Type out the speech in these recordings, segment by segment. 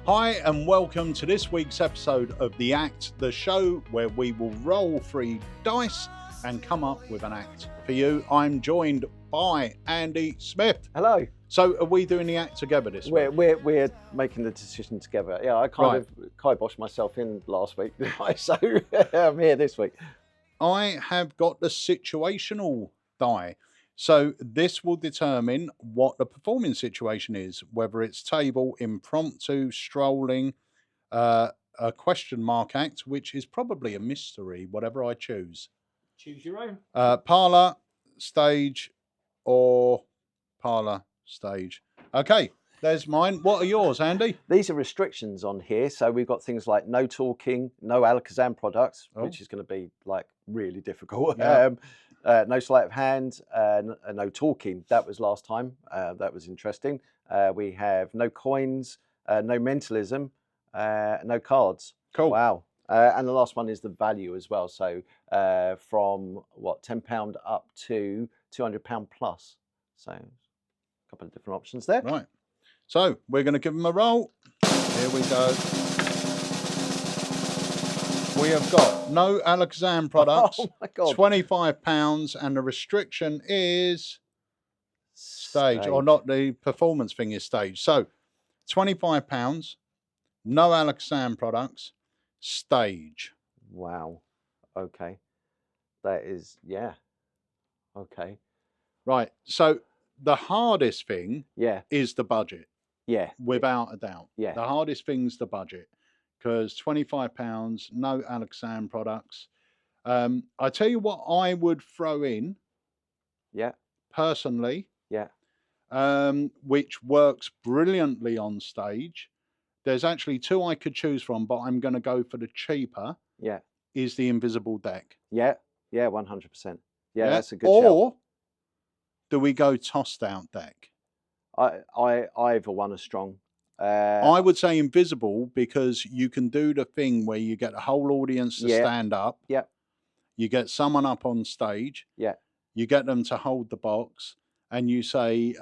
Hi and welcome to this week's episode of The Act, the show where we will roll 3 dice and come up with an act for you. I'm joined by Andy Smith. Hello. So are we doing the act together this week? We're making the decision together. Yeah, I kind of kiboshed myself in last week, so I'm here this week. I have got the situational die. So this will determine what the performing situation is, whether it's table, impromptu, strolling, a question mark act, which is probably a mystery, whatever I choose. Choose your own. Parlour, stage, or parlour, stage. Okay, there's mine. What are yours, Andy? These are restrictions on here. So we've got things like no talking, no Alakazam products, which is going to be like really difficult. Yeah. No sleight of hand, no talking. That was last time. That was interesting. We have no coins, no mentalism, no cards. Cool. Wow. And the last one is the value as well. So from what, £10 up to £200 plus. So a couple of different options there. Right. So we're going to give them a roll. Here we go. We have got no Alakazam products, Oh my God. £25, and the restriction is stage, or not, the performance thing is stage. So £25, no Alakazam products, stage. Wow. Okay. That is, yeah. Okay. Right. So the hardest thing is the budget. Yeah. Without a doubt. Yeah. The hardest thing's the budget. Because £25, no Alakazam products. I tell you what I would throw in. Yeah. Personally. Yeah. Which works brilliantly on stage. There's actually 2 I could choose from, but I'm going to go for the cheaper. Yeah. Is the invisible deck. Yeah. Yeah, 100%. Yeah, that's a good Or shout. do we go tossed out deck? Either one is strong. I would say invisible, because you can do the thing where you get the whole audience to stand up. Yeah. You get someone up on stage. Yeah. You get them to hold the box, and you say,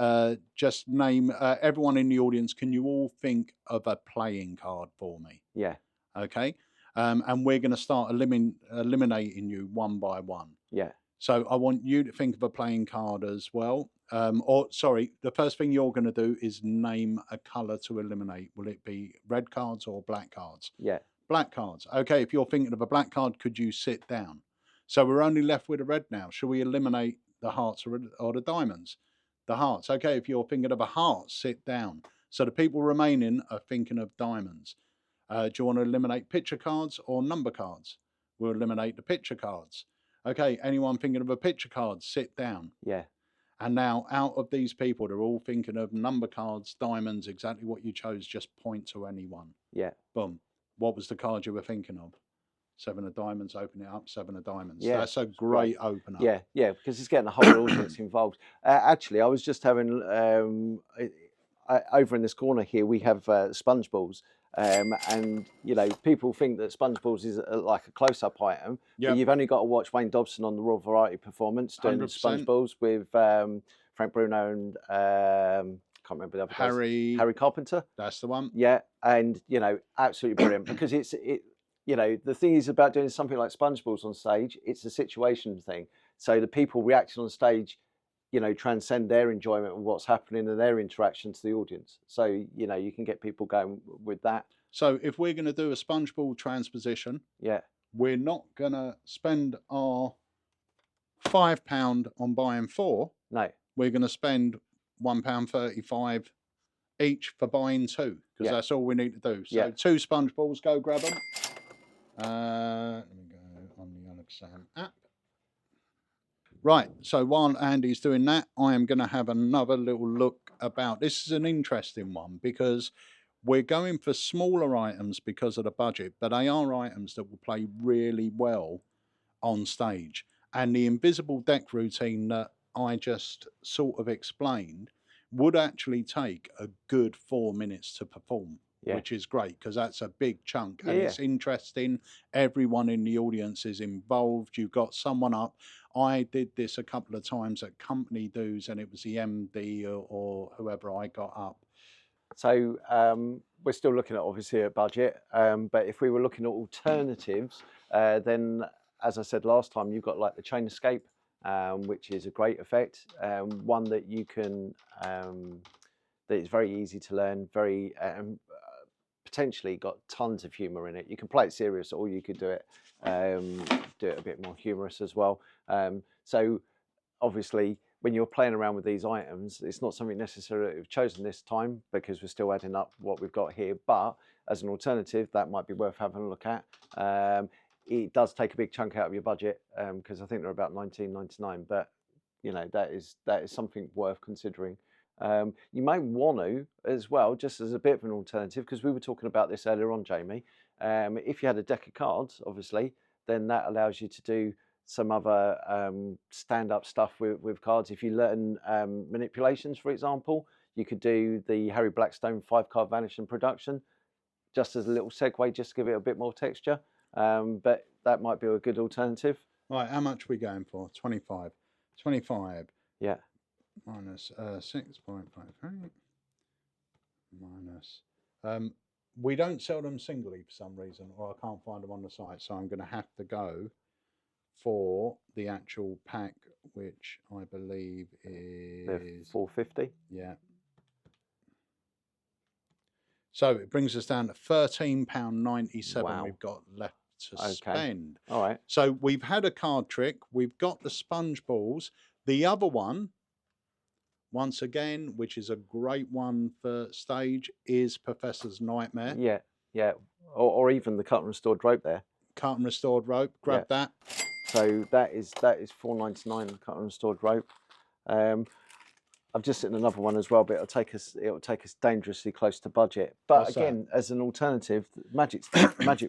just name everyone in the audience. Can you all think of a playing card for me? Yeah. Okay. And we're going to start eliminating you one by one. Yeah. So I want you to think of a playing card as well. The first thing you're going to do is name a colour to eliminate. Will it be red cards or black cards? Yeah. Black cards. Okay, if you're thinking of a black card, could you sit down? So we're only left with a red now. Shall we eliminate the hearts or the diamonds? The hearts. Okay, if you're thinking of a heart, sit down. So the people remaining are thinking of diamonds. Do you want to eliminate picture cards or number cards? We'll eliminate the picture cards. Okay, anyone thinking of a picture card, sit down. Yeah. And now, out of these people, they're all thinking of number cards, diamonds, exactly what you chose. Just point to any one. Yeah. Boom. What was the card you were thinking of? 7 of diamonds, open it up, 7 of diamonds. Yeah. That's a great opener. Yeah, yeah, because it's getting the whole audience involved. Actually, I was just having, over in this corner here, we have sponge balls. And, you know, people think that sponge balls is like a close-up item. Yep. But you've only got to watch Wayne Dobson on the Royal Variety Performance doing 100%. sponge balls with Frank Bruno and can't remember the other guys. Harry Carpenter. That's the one. Yeah, and you know, absolutely brilliant, because you know, the thing is about doing something like sponge balls on stage, it's a situation thing. So the people reacting on stage, you know, transcend their enjoyment of what's happening and their interaction to the audience. So, you know, you can get people going with that. So if we're going to do a sponge ball transposition, we're not going to spend our £5 on buying 4. No. We're going to spend £1.35 each for buying 2, because that's all we need to do. So 2 sponge balls, go grab them. Let me go on the Alakazam app. Right, so while Andy's doing that, I am going to have another little look about. This is an interesting one, because we're going for smaller items because of the budget, but they are items that will play really well on stage. And the invisible deck routine that I just sort of explained would actually take a good 4 minutes to perform. Which is great, because that's a big chunk and it's interesting. Everyone in the audience is involved. You've got someone up. I did this a couple of times at company dues, and it was the MD or whoever I got up So we're still looking at obviously a budget, but if we were looking at alternatives, then as I said last time, you've got like the chain escape, which is a great effect, one that you can that is very easy to learn, very potentially got tons of humour in it. You can play it serious, or you could do it a bit more humorous as well. So obviously, when you're playing around with these items, it's not something necessarily that we've chosen this time because we're still adding up what we've got here. But as an alternative, that might be worth having a look at. It does take a big chunk out of your budget because I think they're about $19.99. But you know, that is something worth considering. You may want to as well, just as a bit of an alternative, because we were talking about this earlier on, Jamie. If you had a deck of cards, obviously, then that allows you to do some other stand-up stuff with cards. If you learn manipulations, for example, you could do the Harry Blackstone 5-card vanish and production, just as a little segue, just to give it a bit more texture. But that might be a good alternative. Right, how much are we going for? 25. 25. Yeah. Minus 6.53. Minus. We don't sell them singly for some reason, or I can't find them on the site, so I'm going to have to go for the actual pack, which I believe is They're $4.50. Yeah. So it brings us down to £13.97. Wow. We've got left to spend. All right. So we've had a card trick. We've got the sponge balls. The other one, once again, which is a great one for stage, is Professor's Nightmare. Yeah, yeah. Or even the cut and restored rope there. Cut and restored rope. Grab that. So that is $4.99 cut and restored rope. I've just seen another one as well, but it'll take us dangerously close to budget. But What's again, as an alternative, magic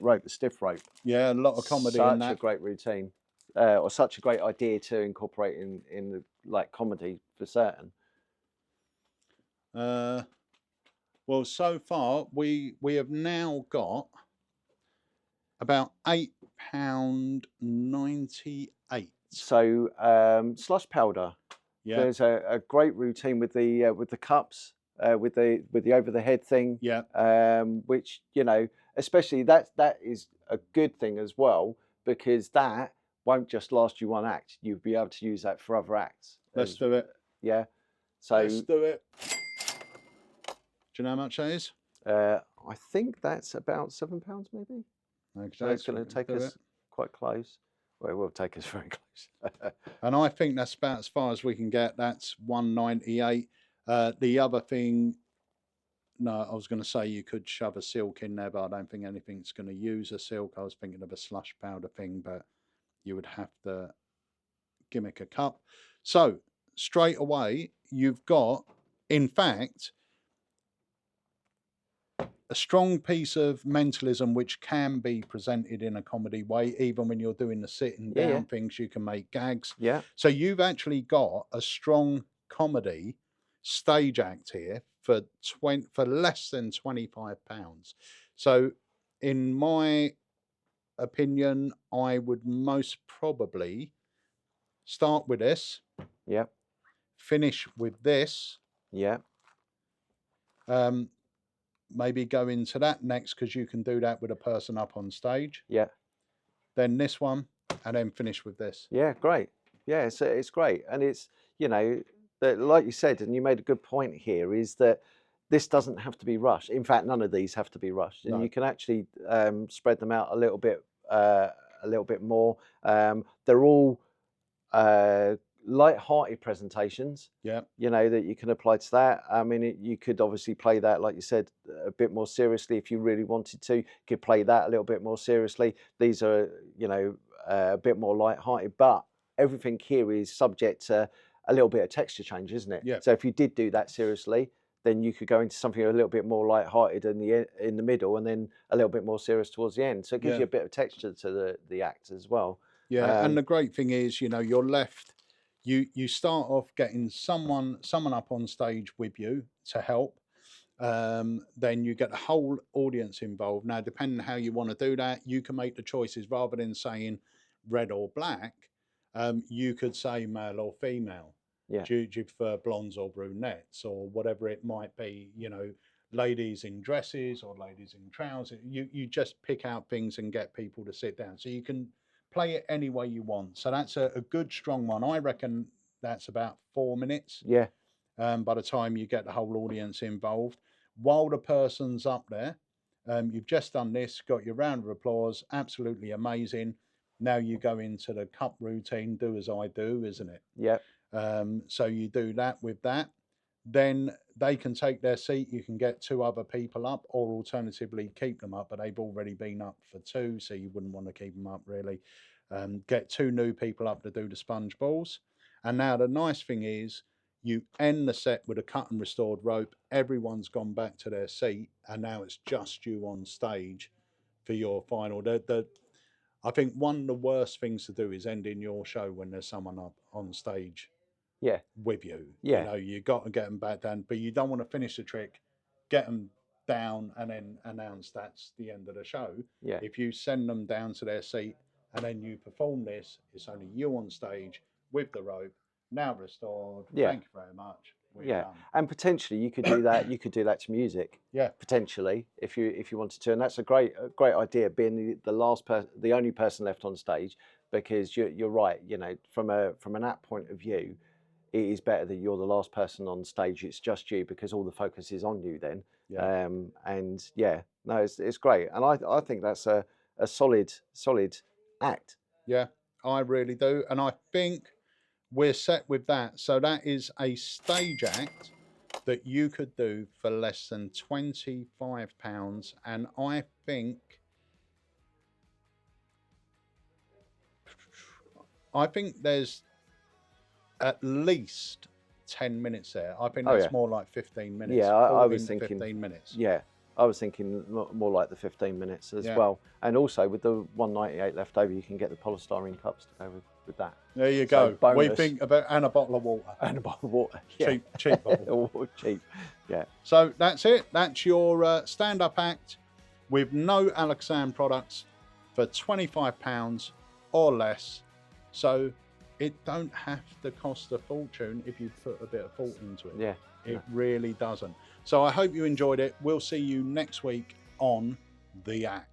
rope, the stiff rope. Yeah, a lot of comedy in that. Such a great routine, or such a great idea to incorporate in the like comedy for certain. Well, so far we have now got about £8.98. So slush powder. Yeah. There's a great routine with the cups, with the over the head thing. Yeah. Which, you know, especially that is a good thing as well, because that won't just last you one act. You'll be able to use that for other acts. Let's do it. Yeah. So let's do it. Do you know how much that is? I think that's about £7 maybe. Okay, so it's going to take us quite close. Well, it will take us very close. And I think that's about as far as we can get. That's $1.98. The other thing, no, I was going to say you could shove a silk in there, but I don't think anything's going to use a silk. I was thinking of a slush powder thing, but you would have to gimmick a cup. So straight away, you've got, in fact, a strong piece of mentalism which can be presented in a comedy way. Even when you're doing the sitting down things, you can make gags. Yeah. So you've actually got a strong comedy stage act here for less than £25. So in my opinion, I would most probably start with this. Yeah. Finish with this. Yeah. Maybe go into that next, because you can do that with a person up on stage. Yeah. Then this one, and then finish with this. Yeah, great. Yeah, it's great. And it's, you know, that, like you said, and you made a good point here, is that this doesn't have to be rushed. In fact, none of these have to be rushed. And you can actually spread them out a little bit more. They're all light-hearted presentations. Yeah. You know, that you can apply to that. I mean, you could obviously play that, like you said, a bit more seriously if you really wanted to. You could play that a little bit more seriously. These are, you know, a bit more light-hearted, but everything here is subject to a little bit of texture change, isn't it? Yeah. So if you did do that seriously, then you could go into something a little bit more light-hearted in the middle, and then a little bit more serious towards the end. So it gives you a bit of texture to the act as well. Yeah, and the great thing is, you know, you're left. You start off getting someone up on stage with you to help. Then you get the whole audience involved. Now, depending on how you want to do that, you can make the choices. Rather than saying red or black, you could say male or female. Yeah. Do you prefer blondes or brunettes, or whatever it might be? You know, ladies in dresses or ladies in trousers. You just pick out things and get people to sit down. So you can play it any way you want. So that's a good strong one. I reckon that's about 4 minutes. Yeah. By the time you get the whole audience involved, while the person's up there, you've just done this, got your round of applause, absolutely amazing. Now you go into the cup routine, do as I do, isn't it? Yeah. So you do that with that. Then they can take their seat. You can get 2 other people up, or alternatively keep them up, but they've already been up for 2, so you wouldn't want to keep them up really. Get 2 new people up to do the sponge balls. And now the nice thing is you end the set with a cut and restored rope. Everyone's gone back to their seat, and now it's just you on stage for your final. I think one of the worst things to do is ending your show when there's someone up on stage. Yeah. With you. Yeah. You know, you got to get them back down, but you don't want to finish the trick, get them down, and then announce that's the end of the show. Yeah. If you send them down to their seat and then you perform this, it's only you on stage with the rope, now restored. Yeah. Thank you very much. We're done. And potentially you could do that. You could do that to music. Yeah. Potentially, if you wanted to, and that's a great idea. Being the only person left on stage, because you're right. You know, from an act point of view, it is better that you're the last person on stage. It's just you, because all the focus is on you then. Yeah. And yeah, no, it's great, and I think that's a solid act. Yeah, I really do, and I think we're set with that. So that is a stage act that you could do for less than £25, and I think there's at least 10 minutes there. I think that's more like 15 minutes. Yeah, I was thinking 15 minutes. Yeah, I was thinking more like the 15 minutes as well. And also with the 198 left over, you can get the polystyrene cups to go with that. There you go. We think about, and a bottle of water. And a bottle of water. Yeah. Cheap bottle. Cheap. Yeah. So that's it. That's your stand-up act with no Alexan products for £25 or less. So it don't have to cost a fortune if you put a bit of thought into it. Yeah. It really doesn't. So I hope you enjoyed it. We'll see you next week on The Act.